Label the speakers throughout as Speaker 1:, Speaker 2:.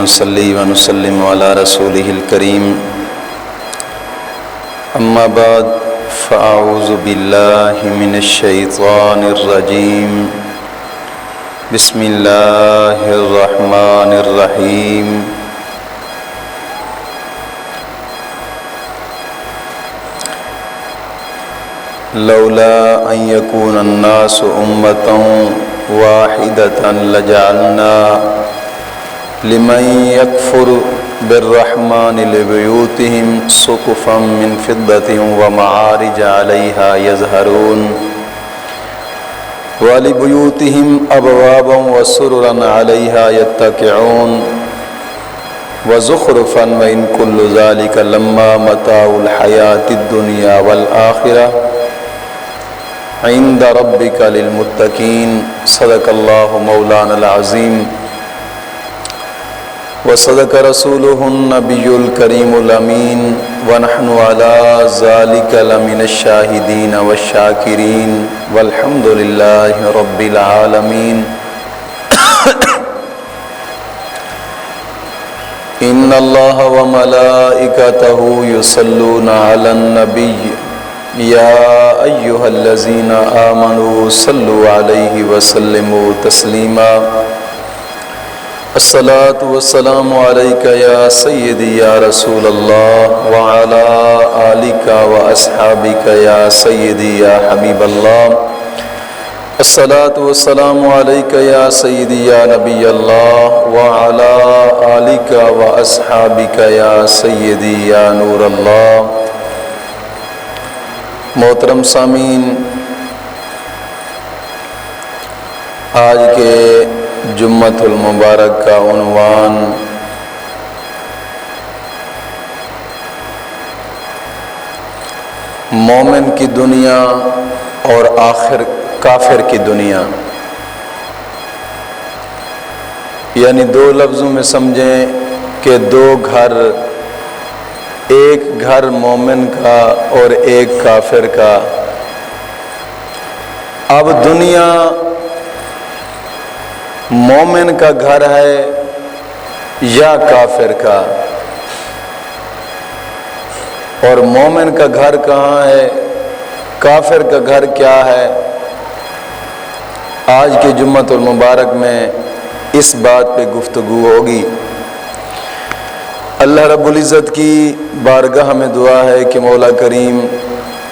Speaker 1: ونصلي ونسلم على رسوله الكريم أما بعد فأعوذ بالله من الشيطان الرجيم بسم الله الرحمن الرحيم لولا أن يكون الناس أمة واحدة لجعلنا لمن يكفر بالرحمن لبيوتهم سقفا من فضة ومعارج عليها يظهرون ولبيوتهم أبوابا وسررا عليها يتكئون وزخرفا وإن كل ذلك لما متاع الحياة الدنيا والآخرة عند ربك للمتقين صدق الله مولانا العظيم وصدق رسوله النبي الكريم الأمين ونحن على ذلك لمن الشاهدين والشاكرين والحمد لله رب العالمين إن الله وملائكته يصلون على النبي يا أيها الذين آمنوا صلوا عليه وسلموا تسليما الصلاة والسلام عليك يا سيدي يا رسول الله وعلى آلك وأصحابك يا سيدي يا حبيب الله الصلاة والسلام عليك يا سيدي يا نبي الله وعلى آلك وأصحابك يا سيدي يا نور الله محترم سامعین، آج کے جمعۃ المبارک کا عنوان مومن کی دنیا اور آخر کافر کی دنیا، یعنی دو لفظوں میں سمجھیں کہ دو گھر، ایک گھر مومن کا اور ایک کافر کا۔ اب دنیا مومن کا گھر ہے یا کافر کا، اور مومن کا گھر کہاں ہے، کافر کا گھر کیا ہے؟ آج کے جمعۃ المبارک میں اس بات پہ گفتگو ہوگی۔ اللہ رب العزت کی بارگاہ میں دعا ہے کہ مولا کریم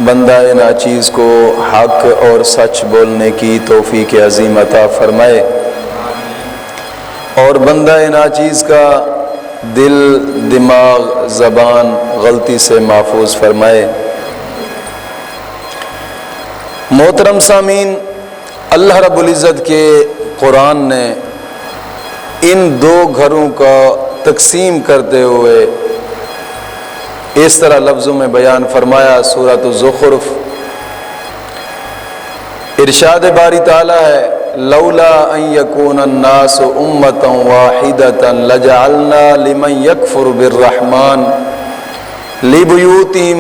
Speaker 1: بندہ ناچیز کو حق اور سچ بولنے کی توفیق عظیم عطا فرمائے، اور بندہ ناچیز کا دل، دماغ، زبان غلطی سے محفوظ فرمائے۔ محترم سامعین، اللہ رب العزت کے قرآن نے ان دو گھروں کا تقسیم کرتے ہوئے اس طرح لفظوں میں بیان فرمایا۔ سورۃ الزخرف، ارشاد باری تعالی ہے، لولا ان یکون الناس امۃ واحدۃ لجعلنا لمن یکفر بالرحمن لبیوتہم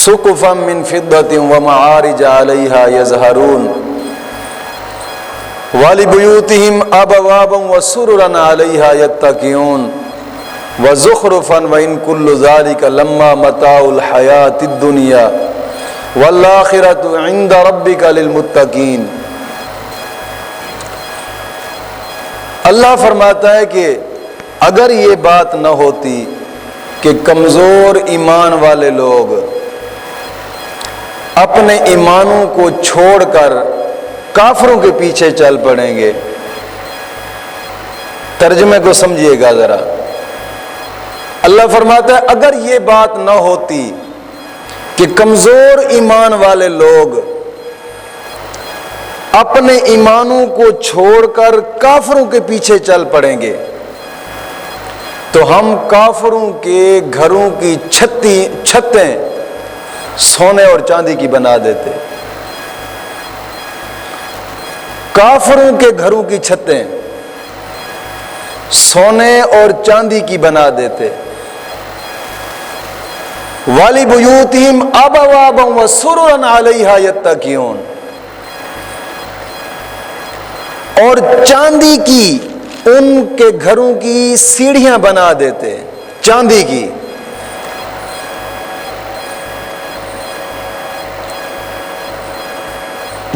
Speaker 1: سقفا من فضۃ ومعارج علیہا یظہرون وَلِبُيُوتِهِمْ أَبْوَابًا وَسُرُرًا عَلَيْهَا يَتَّكِئُونَ وَزُخْرُفًا وَإِنْ كُلُّ ذَلِكَ لَمَّا مَتَاعُ الْحَيَاةِ الدُّنْيَا وَالْآخِرَةُ عِنْدَ رَبِّكَ لِلْمُتَّقِينَ۔ اللہ فرماتا ہے کہ اگر یہ بات نہ ہوتی کہ کمزور ایمان والے لوگ اپنے ایمانوں کو چھوڑ کر کافروں کے پیچھے چل پڑیں گے۔ ترجمے کو سمجھیے گا ذرا۔ اللہ فرماتا ہے اگر یہ بات نہ ہوتی کہ کمزور ایمان والے لوگ اپنے ایمانوں کو چھوڑ کر کافروں کے پیچھے چل پڑیں گے تو ہم کافروں کے گھروں کی چھتیں سونے اور چاندی کی بنا دیتے۔ کافروں کے گھروں کی چھتیں سونے اور چاندی کی بنا دیتے۔ وَلِبُيُوتِهِمْ أَبْوَابًا وَسُرُرًا عَلَيْهَا يَتَّكِئُونَ، اور چاندی کی ان کے گھروں کی سیڑھیاں بنا دیتے چاندی کی،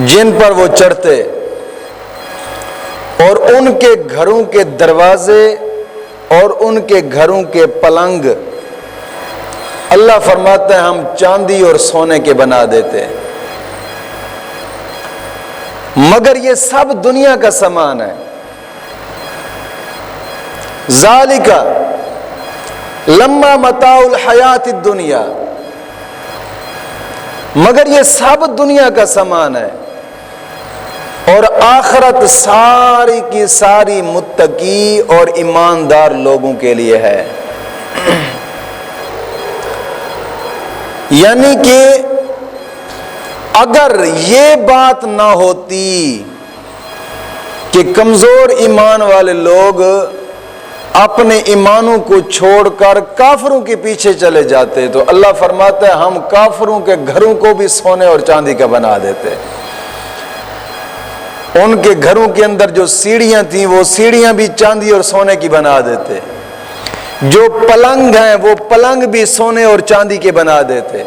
Speaker 1: جن پر وہ چڑھتے، اور ان کے گھروں کے دروازے اور ان کے گھروں کے پلنگ اللہ فرماتا ہے ہم چاندی اور سونے کے بنا دیتے، مگر یہ سب دنیا کا سامان ہے۔ ذالک لما متاع الحیات الدنیا، مگر یہ سب دنیا کا سامان ہے، اور آخرت ساری کی ساری متقی اور ایماندار لوگوں کے لیے ہے۔ یعنی کہ اگر یہ بات نہ ہوتی کہ کمزور ایمان والے لوگ اپنے ایمانوں کو چھوڑ کر کافروں کے پیچھے چلے جاتے، تو اللہ فرماتا ہے ہم کافروں کے گھروں کو بھی سونے اور چاندی کا بنا دیتے۔ ان کے گھروں کے اندر جو سیڑھیاں تھیں وہ سیڑھیاں بھی چاندی اور سونے کی بنا دیتے، جو پلنگ ہیں وہ پلنگ بھی سونے اور چاندی کے بنا دیتے۔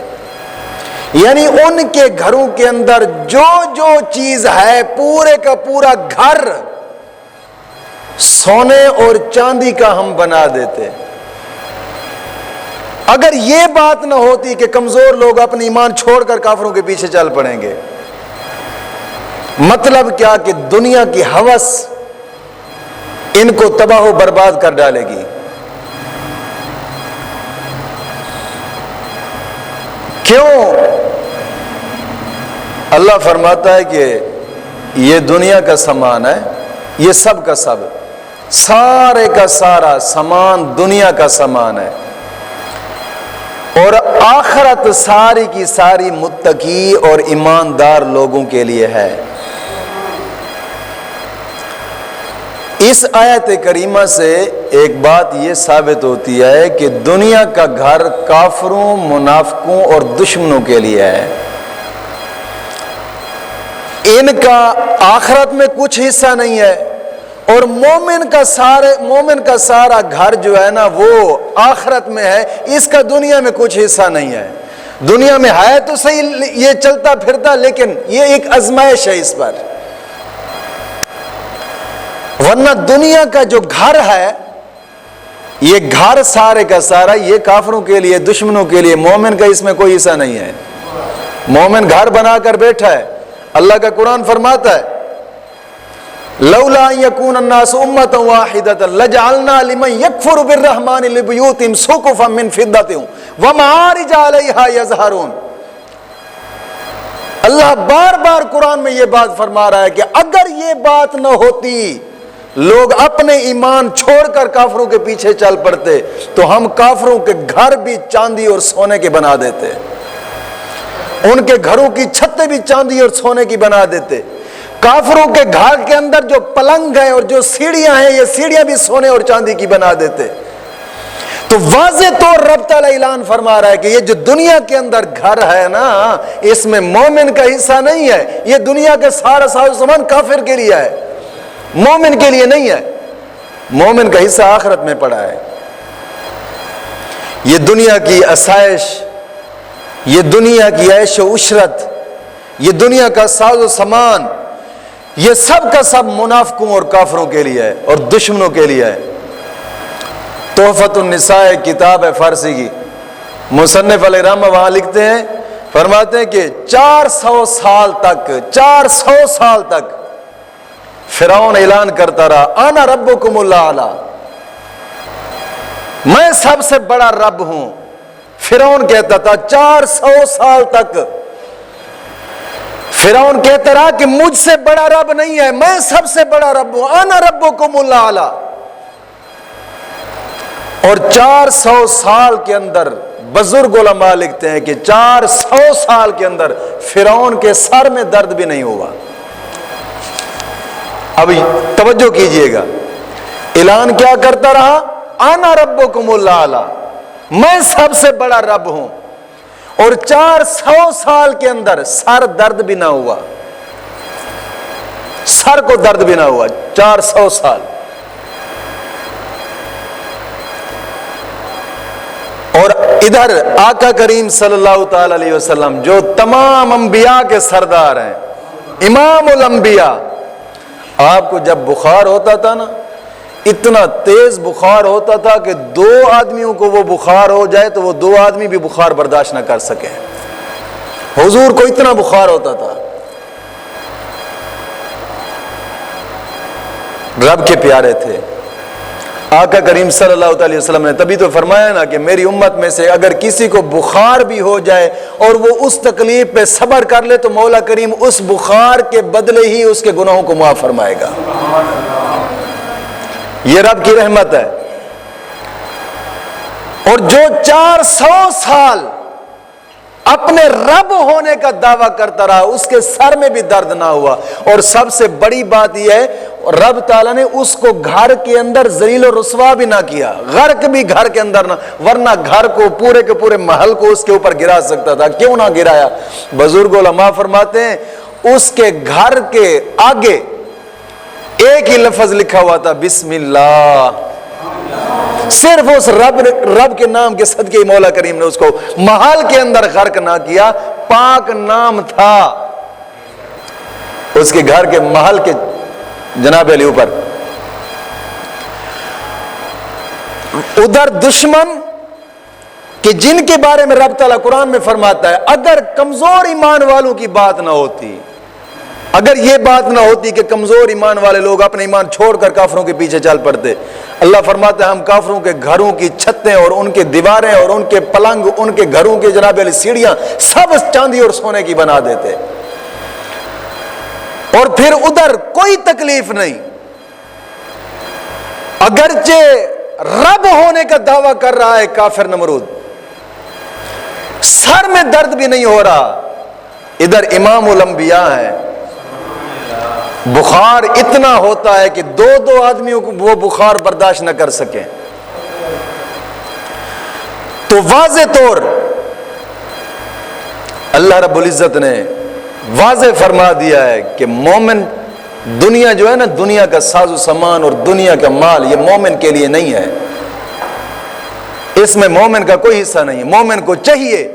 Speaker 1: یعنی ان کے گھروں کے اندر جو جو چیز ہے پورے کا پورا گھر سونے اور چاندی کا ہم بنا دیتے۔ اگر یہ بات نہ ہوتی کہ کمزور لوگ اپنے ایمان چھوڑ کر کافروں کے پیچھے چل پڑیں گے، مطلب کیا کہ دنیا کی ہوس ان کو تباہ و برباد کر ڈالے گی۔ کیوں؟ اللہ فرماتا ہے کہ یہ دنیا کا سامان ہے، یہ سب کا سب، سارے کا سارا سامان دنیا کا سامان ہے، اور آخرت ساری کی ساری متقی اور ایماندار لوگوں کے لیے ہے۔ اس آیت کریمہ سے ایک بات یہ ثابت ہوتی ہے کہ دنیا کا گھر کافروں، منافقوں اور دشمنوں کے لیے ہے۔ ان کا آخرت میں کچھ حصہ نہیں ہے، اور مومن کا سارا گھر جو ہے نا وہ آخرت میں ہے، اس کا دنیا میں کچھ حصہ نہیں ہے۔ دنیا میں ہے تو صحیح یہ چلتا پھرتا، لیکن یہ ایک آزمائش ہے اس پر، ورنہ دنیا کا جو گھر ہے یہ گھر سارے کا سارا یہ کافروں کے لیے، دشمنوں کے لیے، مومن کا اس میں کوئی حصہ نہیں ہے۔ مومن گھر بنا کر بیٹھا ہے۔ اللہ کا قرآن فرماتا ہے لولا ان يكون الناس امه واحده لجعلنا لمن يكفر بالرحمن لبيوتهم سقفا من فضه ومعارج عليها يظهرون۔ اللہ بار بار قرآن میں یہ بات فرما رہا ہے کہ اگر یہ بات نہ ہوتی، لوگ اپنے ایمان چھوڑ کر کافروں کے پیچھے چل پڑتے، تو ہم کافروں کے گھر بھی چاندی اور سونے کے بنا دیتے، ان کے گھروں کی چھتیں بھی چاندی اور سونے کی بنا دیتے۔ کافروں کے گھر کے اندر جو پلنگ ہیں اور جو سیڑھیاں ہیں یہ سیڑھیاں بھی سونے اور چاندی کی بنا دیتے۔ تو واضح طور رب تعالیٰ اعلان فرما رہا ہے کہ یہ جو دنیا کے اندر گھر ہے نا، اس میں مومن کا حصہ نہیں ہے۔ یہ دنیا کے سارا سامان کافر کے لیے ہے، مومن کے لیے نہیں ہے۔ مومن کا حصہ آخرت میں پڑا ہے۔ یہ دنیا کی آسائش، یہ دنیا کی عیش و عشرت، یہ دنیا کا ساز و سامان، یہ سب کا سب منافقوں اور کافروں کے لیے ہے اور دشمنوں کے لیے ہے۔ تحفۃ النساء کتاب ہے فارسی کی، مصنف علیہ رحمہ وہاں لکھتے ہیں، فرماتے ہیں کہ 400 سال تک فرعون اعلان کرتا رہا انا ربکم الاعلی، میں سب سے بڑا رب ہوں۔ فرعون کہتا تھا 400 سال تک فرعون کہتا رہا کہ مجھ سے بڑا رب نہیں ہے، میں سب سے بڑا رب ہوں، انا ربکم الاعلی۔ اور 400 سال کے اندر بزرگ علماء لکھتے ہیں کہ 400 سال کے اندر فرعون کے سر میں درد بھی نہیں ہوا۔ اب توجہ کیجئے گا، اعلان کیا کرتا رہا؟ انا ربکم الاعلی، میں سب سے بڑا رب ہوں، اور 400 سال کے اندر سر درد بھی نہ ہوا، سر کو درد بھی نہ ہوا۔ 400 سال ادھر آقا کریم صلی اللہ تعالی علیہ وسلم جو تمام انبیاء کے سردار ہیں، امام الانبیاء، آپ کو جب بخار ہوتا تھا نا، اتنا تیز بخار ہوتا تھا کہ 2 آدمیوں کو وہ بخار ہو جائے تو وہ 2 آدمی بھی بخار برداشت نہ کر سکے، حضور کو اتنا بخار ہوتا تھا۔ رب کے پیارے تھے آقا کریم صلی اللہ علیہ وسلم نے، تبھی تو فرمایا نا کہ میری امت میں سے اگر کسی کو بخار بھی ہو جائے اور وہ اس تکلیف پہ صبر کر لے تو مولا کریم اس بخار کے بدلے ہی اس کے گناہوں کو معاف فرمائے گا۔ یہ رب کی رحمت ہے۔ اور جو 400 سال اپنے رب ہونے کا دعویٰ کرتا رہا، اس کے سر میں بھی درد نہ ہوا، اور سب سے بڑی بات یہ ہے رب تعالیٰ نے اس کو گھر کے اندر ذلیل و رسوا بھی نہ کیا، غرق بھی گھر کے اندر نہ، ورنہ گھر کو پورے کے پورے محل کو اس کے اوپر گرا سکتا تھا، کیوں نہ گرایا؟ بزرگ علماء فرماتے ہیں اس کے گھر کے آگے ایک ہی لفظ لکھا ہوا تھا، بسم اللہ، صرف اس رب کے نام کے صدقے مولا کریم نے اس کو محل کے اندر غرق نہ کیا، پاک نام تھا اس کے گھر کے محل کے جناب علی اوپر۔ ادھر دشمن کہ جن کے بارے میں رب تعالیٰ قرآن میں فرماتا ہے اگر کمزور ایمان والوں کی بات نہ ہوتی، اگر یہ بات نہ ہوتی کہ کمزور ایمان والے لوگ اپنے ایمان چھوڑ کر کافروں کے پیچھے چل پڑتے، اللہ فرماتا ہے ہم کافروں کے گھروں کی چھتیں اور ان کے دیواریں اور ان کے پلنگ، ان کے گھروں کے جناب علی سیڑھیاں سب چاندی اور سونے کی بنا دیتے، اور پھر ادھر کوئی تکلیف نہیں، اگرچہ رب ہونے کا دعویٰ کر رہا ہے کافر نمرود، سر میں درد بھی نہیں ہو رہا، ادھر امام الانبیاء ہے، بخار اتنا ہوتا ہے کہ 2 آدمیوں کو وہ بخار برداشت نہ کر سکیں۔ تو واضح طور اللہ رب العزت نے واضح فرما دیا ہے کہ مومن دنیا جو ہے نا، دنیا کا ساز و سامان اور دنیا کا مال یہ مومن کے لیے نہیں ہے، اس میں مومن کا کوئی حصہ نہیں ہے۔ مومن کو چاہیے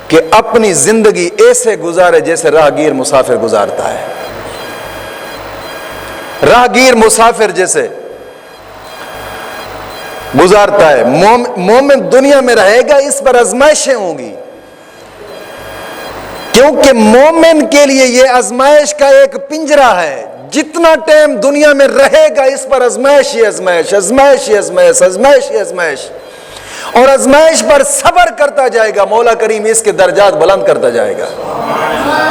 Speaker 1: کہ اپنی زندگی ایسے گزارے جیسے راہگیر مسافر گزارتا ہے، راہگیر مسافر جیسے گزارتا ہے۔ مومن دنیا میں رہے گا، اس پر آزمائشیں ہوں گی، کیونکہ مومن کے لیے یہ آزمائش کا ایک پنجرہ ہے، جتنا ٹائم دنیا میں رہے گا اس پر آزمائش ہی آزمائش، آزمائش ہی آزمائش، آزمائش ہی آزمائش، اور آزمائش پر صبر کرتا جائے گا، مولا کریم اس کے درجات بلند کرتا جائے گا۔